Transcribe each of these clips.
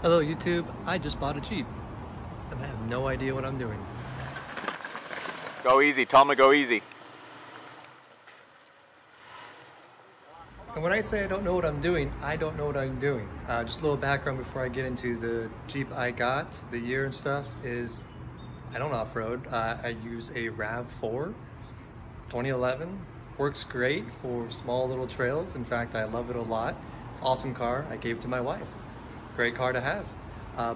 Hello YouTube, I just bought a Jeep and I have no idea what I'm doing. Go easy, tell him to go easy. And when I say I don't know what I'm doing, I don't know what I'm doing. Just a little background before I get into the Jeep I got, the year and stuff is, I don't off-road. I use a RAV4 2011. Works great for small little trails. In fact, I love it a lot. It's an awesome car. I gave it to my wife. Great car to have.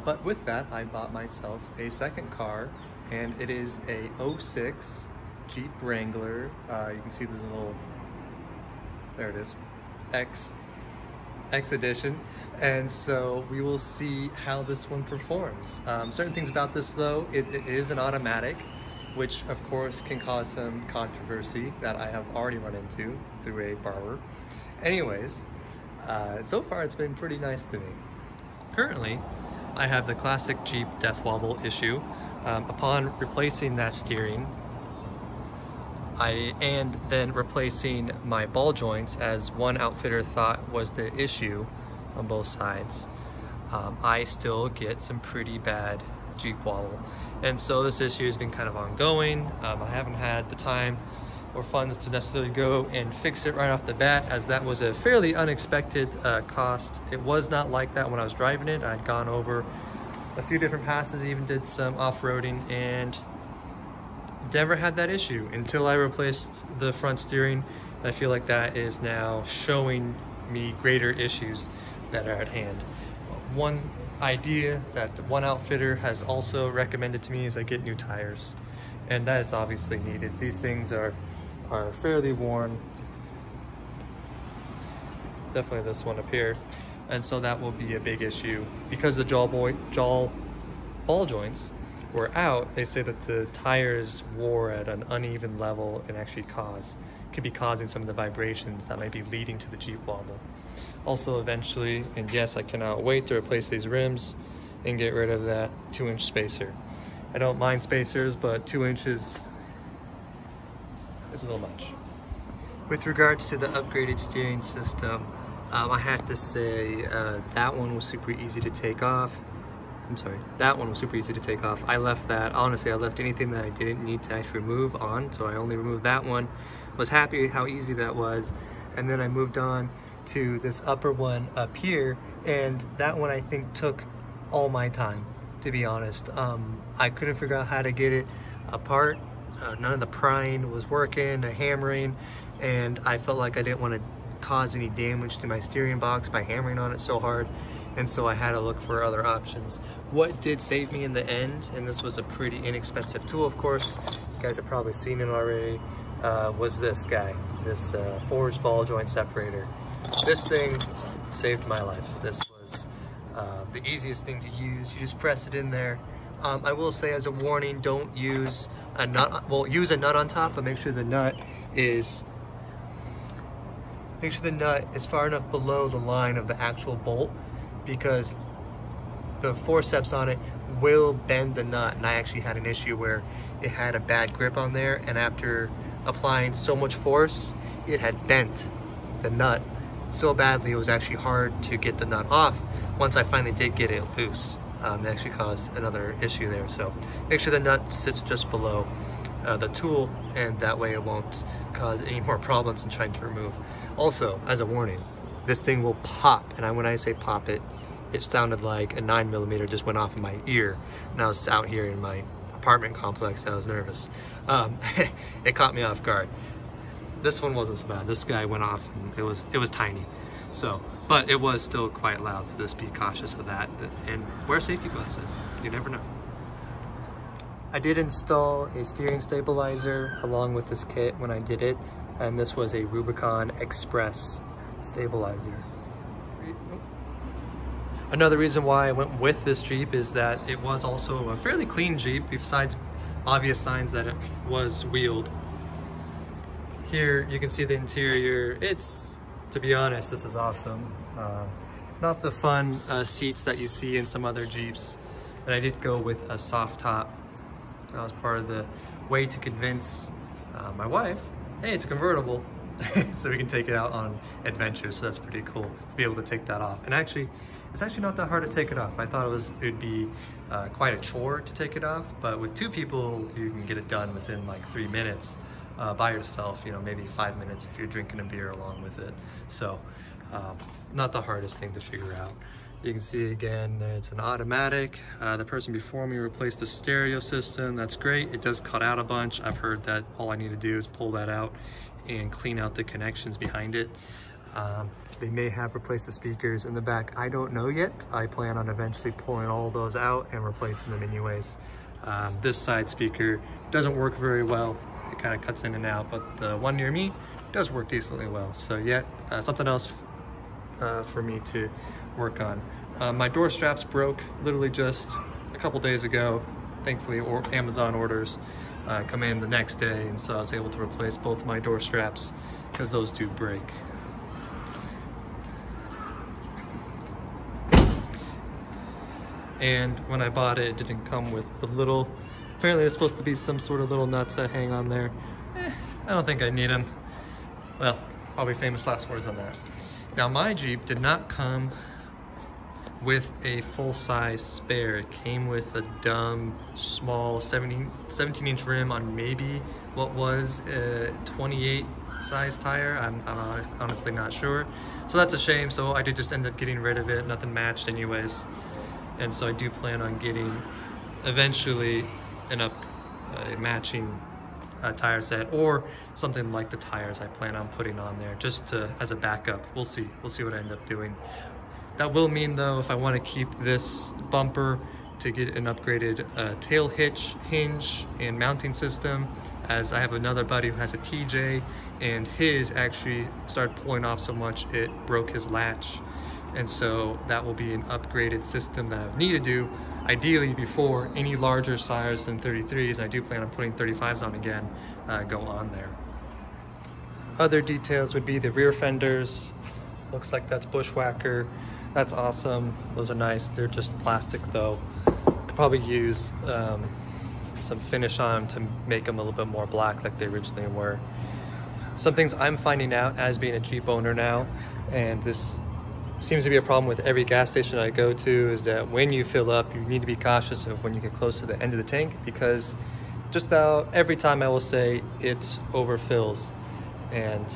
But with that, I bought myself a second car, and it is a 06 Jeep Wrangler. You can see the little, there it is, X edition. And so we will see how this one performs. Certain things about this though, it is an automatic, which of course can cause some controversy that I have already run into through a barber. Anyways, so far it's been pretty nice to me. Currently, I have the classic Jeep death wobble issue. Upon replacing that steering, and then replacing my ball joints, as one outfitter thought was the issue on both sides, I still get some pretty bad Jeep wobble. And so this issue has been kind of ongoing. I haven't had the time or funds to necessarily go and fix it right off the bat, as that was a fairly unexpected cost. It was not like that when I was driving it. I'd gone over a few different passes, even did some off-roading, and never had that issue until I replaced the front steering. I feel like that is now showing me greater issues that are at hand. One idea that one outfitter has also recommended to me is I get new tires, and that is obviously needed. These things are fairly worn. Definitely this one up here. And so that will be a big issue. Because the ball joints were out, they say that the tires wore at an uneven level and actually could be causing some of the vibrations that might be leading to the Jeep wobble. Also eventually, and yes, I cannot wait to replace these rims and get rid of that 2-inch spacer. I don't mind spacers, but 2 inches is a little much. With regards to the upgraded steering system, I have to say that one was super easy to take off. I'm sorry, that one was super easy to take off. I left that, honestly, I left anything that I didn't need to actually remove on, so I only removed that one. Was happy with how easy that was. And then I moved on to this upper one up here, and that one I think took all my time, to be honest. I couldn't figure out how to get it apart. None of the prying was working, the hammering, and I felt like I didn't want to cause any damage to my steering box by hammering on it so hard, and so I had to look for other options. What did save me in the end, and this was a pretty inexpensive tool, of course, you guys have probably seen it already, was this guy, this forged ball joint separator. This thing saved my life. This was the easiest thing to use. You just press it in there. I will say as a warning, don't use a nut. Well, use a nut on top, but make sure the nut is far enough below the line of the actual bolt, because the forceps on it will bend the nut. And I actually had an issue where it had a bad grip on there, and after applying so much force, it had bent the nut so badly it was actually hard to get the nut off. Once I finally did get it loose, it actually caused another issue there. So make sure the nut sits just below the tool, and that way it won't cause any more problems in trying to remove. Also, as a warning, this thing will pop, and when I say pop, it sounded like a 9mm just went off in my ear, and I was out here in my apartment complex. I was nervous. It caught me off guard. This one wasn't so bad. This guy went off, and it was tiny. So, but it was still quite loud, so just be cautious of that, and wear safety glasses. You never know. I did install a steering stabilizer along with this kit when I did it, and this was a Rubicon Express stabilizer. Another reason why I went with this Jeep is that it was also a fairly clean Jeep, besides obvious signs that it was wheeled. Here you can see the interior. It's, to be honest, this is awesome. Not the fun seats that you see in some other Jeeps, and I did go with a soft top. That was part of the way to convince my wife, hey, it's convertible, so we can take it out on adventures. So that's pretty cool to be able to take that off. And actually, it's actually not that hard to take it off. I thought it would be quite a chore to take it off, but with 2 people, you can get it done within like 3 minutes. By yourself, you know, maybe 5 minutes if you're drinking a beer along with it. So not the hardest thing to figure out. You can see again, it's an automatic. The person before me replaced the stereo system. That's great. It does cut out a bunch. I've heard that all I need to do is pull that out and clean out the connections behind it. They may have replaced the speakers in the back. I don't know yet. I plan on eventually pulling all those out and replacing them anyways. This side speaker doesn't work very well. It kind of cuts in and out, but the one near me does work decently well. So yeah, something else for me to work on. My door straps broke literally just a couple days ago. Thankfully, Amazon orders come in the next day, and so I was able to replace both my door straps because those do break. And when I bought it, it didn't come with the little, apparently there's supposed to be some sort of little nuts that hang on there. I don't think I need them. Well, probably famous last words on that. Now my Jeep did not come with a full-size spare. It came with a dumb, small 17-inch rim on maybe what was a 28 size tire. I'm honestly not sure. So that's a shame. So I did just end up getting rid of it. Nothing matched anyways. And so I do plan on getting eventually a matching tire set, or something like the tires I plan on putting on there, just as a backup. We'll see what I end up doing. That will mean though, if I want to keep this bumper, to get an upgraded tail hinge and mounting system, as I have another buddy who has a TJ and his actually started pulling off so much it broke his latch. And so that will be an upgraded system that I need to do, ideally before any larger tires than 33s, and I do plan on putting 35s on again, go on there. Other details would be the rear fenders. Looks like that's Bushwhacker. That's awesome. Those are nice. They're just plastic though. Could probably use some finish on them to make them a little bit more black like they originally were. Some things I'm finding out as being a Jeep owner now, and this seems to be a problem with every gas station I go to, is that when you fill up, you need to be cautious of when you get close to the end of the tank, because just about every time I will say it overfills, and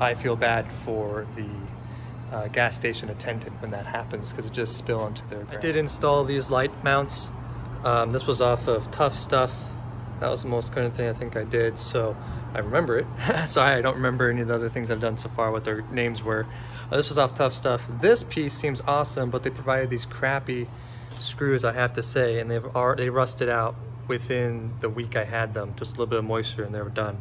I feel bad for the gas station attendant when that happens, because it just spill onto their ground. I did install these light mounts. This was off of Tuff stuff. That was the most current thing I think I did, so I remember it. Sorry, I don't remember any of the other things I've done so far, what their names were. This was off Tuff stuff. This piece seems awesome, but they provided these crappy screws, I have to say, and they rusted out within the week I had them. Just a little bit of moisture and they were done.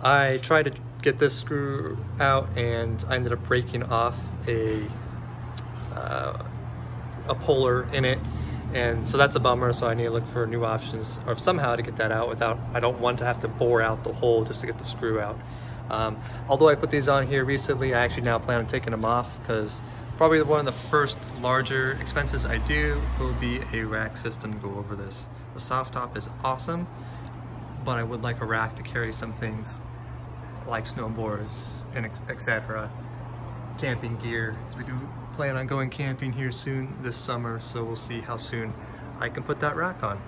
I tried to get this screw out and I ended up breaking off a puller in it. And so that's a bummer, so I need to look for new options or somehow to get that out without, I don't want to have to bore out the hole just to get the screw out. Although I put these on here recently, I actually now plan on taking them off, because probably one of the first larger expenses I do will be a rack system to go over this. The soft top is awesome, but I would like a rack to carry some things like snowboards and etc. Camping gear, because we do plan on going camping here soon this summer, so we'll see how soon I can put that rack on.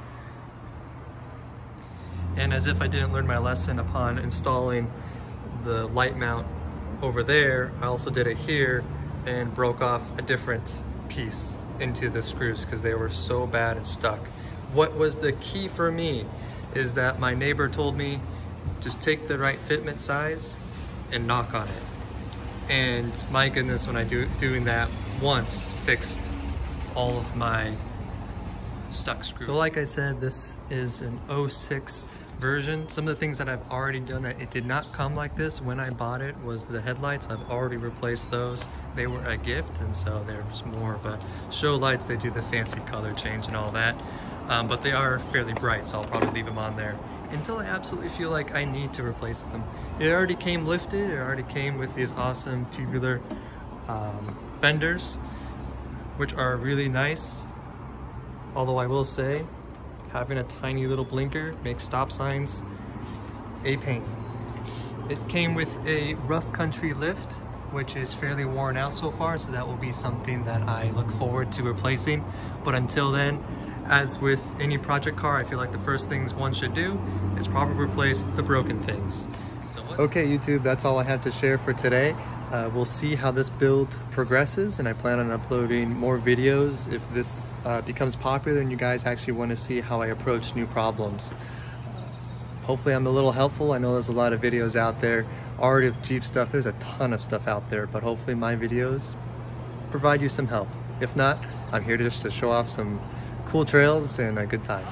And as if I didn't learn my lesson upon installing the light mount over there, I also did it here and broke off a different piece into the screws because they were so bad and stuck. What was the key for me is that my neighbor told me, just take the right fitment size and knock on it. And my goodness, when I doing that once, fixed all of my stuck screws. So like I said, this is an 06 version. Some of the things that I've already done that it did not come like this when I bought it was the headlights. I've already replaced those. They were a gift, and so they're just more of a show lights. They do the fancy color change and all that. But they are fairly bright, so I'll probably leave them on there until I absolutely feel like I need to replace them. It already came lifted. It already came with these awesome tubular fenders, which are really nice. Although I will say, having a tiny little blinker makes stop signs a pain. It came with a rough country lift, which is fairly worn out so far, so that will be something that I look forward to replacing. But until then, as with any project car, I feel like the first things one should do is probably replace the broken things. Okay, YouTube, that's all I have to share for today. We'll see how this build progresses, and I plan on uploading more videos if this becomes popular and you guys actually want to see how I approach new problems. Hopefully I'm a little helpful. I know there's a lot of videos out there already with Jeep stuff. There's a ton of stuff out there, but hopefully my videos provide you some help. If not, I'm here just to show off some cool trails and a good time.